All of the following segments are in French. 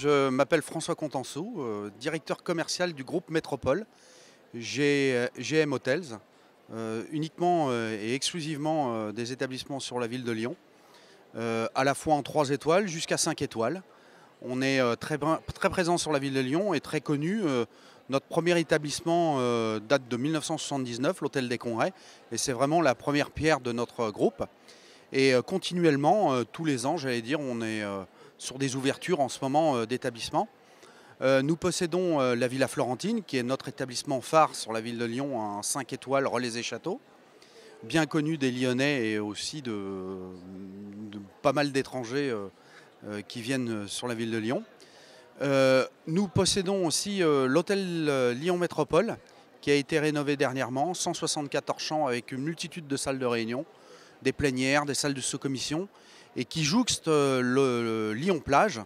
je m'appelle François Contenceau, directeur commercial du groupe Métropole, GM Hotels, uniquement et exclusivement des établissements sur la ville de Lyon, à la fois en 3 étoiles jusqu'à 5 étoiles. On est très présent sur la ville de Lyon et très connu. Notre premier établissement date de 1979, l'Hôtel des Congrès, et c'est vraiment la première pierre de notre groupe. Et continuellement, tous les ans, j'allais dire, on est sur des ouvertures en ce moment d'établissements. Nous possédons la Villa Florentine, qui est notre établissement phare sur la ville de Lyon, en 5 étoiles relais et châteaux, bien connu des Lyonnais et aussi de pas mal d'étrangers qui viennent sur la ville de Lyon. Nous possédons aussi l'hôtel Lyon Métropole, qui a été rénové dernièrement, 174 chambres avec une multitude de salles de réunion, des plénières, des salles de sous-commission, et qui jouxte le Lyon Plage,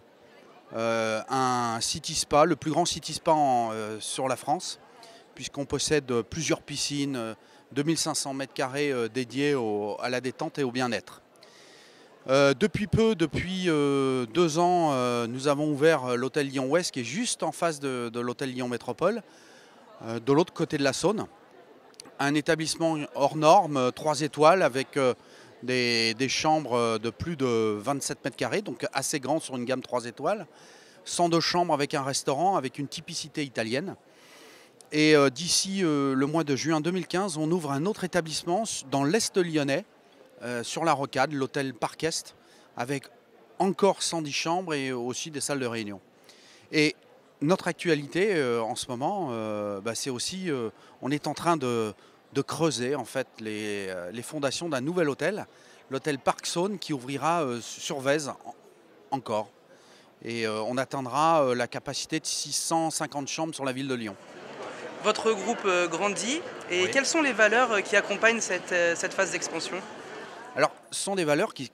un city spa, le plus grand city spa sur la France, puisqu'on possède plusieurs piscines, 2500 mètres carrés dédiés à la détente et au bien-être. Depuis 2 ans, nous avons ouvert l'hôtel Lyon Ouest, qui est juste en face de l'hôtel Lyon Métropole, de l'autre côté de la Saône. Un établissement hors norme, 3 étoiles, avec des chambres de plus de 27 mètres carrés, donc assez grand sur une gamme 3 étoiles. 102 chambres avec un restaurant, avec une typicité italienne. Et d'ici le mois de juin 2015, on ouvre un autre établissement dans l'Est lyonnais, sur la Rocade, l'hôtel Parc Est, avec encore 110 chambres et aussi des salles de réunion. Et notre actualité en ce moment, c'est aussi, on est en train de creuser en fait les fondations d'un nouvel hôtel, l'hôtel Parc Saône, qui ouvrira sur Vèze encore. Et on atteindra la capacité de 650 chambres sur la ville de Lyon. Votre groupe grandit et Oui. quelles sont les valeurs qui accompagnent cette phase d'expansion? Alors, ce sont des valeurs qui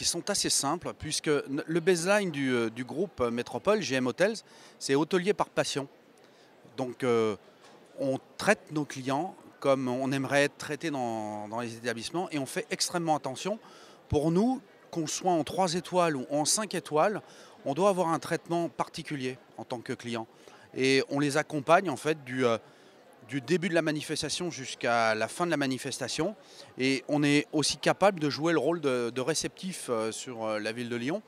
sont assez simples, puisque le baseline du groupe Métropole, GM Hotels, c'est hôtelier par passion. Donc, on traite nos clients comme on aimerait être traité dans les établissements, et on fait extrêmement attention. Pour nous, qu'on soit en 3 étoiles ou en 5 étoiles, on doit avoir un traitement particulier en tant que client. Et on les accompagne en fait du début de la manifestation jusqu'à la fin de la manifestation. Et on est aussi capable de jouer le rôle de réceptif sur la ville de Lyon.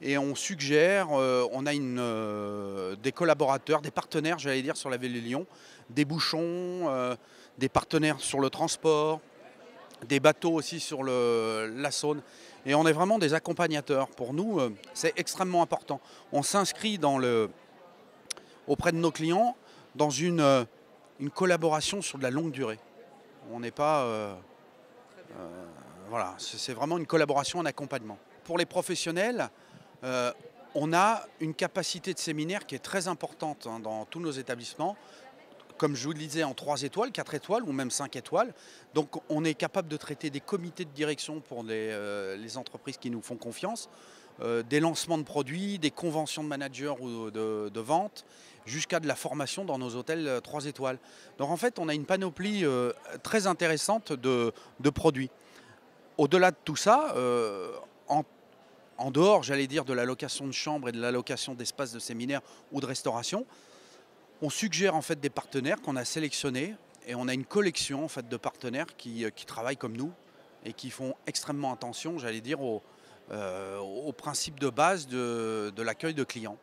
Et on suggère, on a des collaborateurs, des partenaires, j'allais dire, sur la ville de Lyon, des bouchons, des partenaires sur le transport, des bateaux aussi sur la Saône. Et on est vraiment des accompagnateurs. Pour nous, c'est extrêmement important. On s'inscrit auprès de nos clients dans une collaboration sur de la longue durée. On n'est pas... voilà, c'est vraiment une collaboration, un accompagnement. Pour les professionnels, on a une capacité de séminaire qui est très importante dans tous nos établissements. Comme je vous le disais, en 3 étoiles, 4 étoiles ou même 5 étoiles. Donc on est capable de traiter des comités de direction pour les entreprises qui nous font confiance, des lancements de produits, des conventions de managers ou de vente, jusqu'à de la formation dans nos hôtels 3 étoiles. Donc en fait, on a une panoplie très intéressante de produits. Au-delà de tout ça, en dehors, j'allais dire, de la location de chambres et de la location d'espaces de séminaire ou de restauration, on suggère en fait des partenaires qu'on a sélectionnés, et on a une collection en fait de partenaires qui travaillent comme nous et qui font extrêmement attention, j'allais dire, aux principes de base de l'accueil de clients.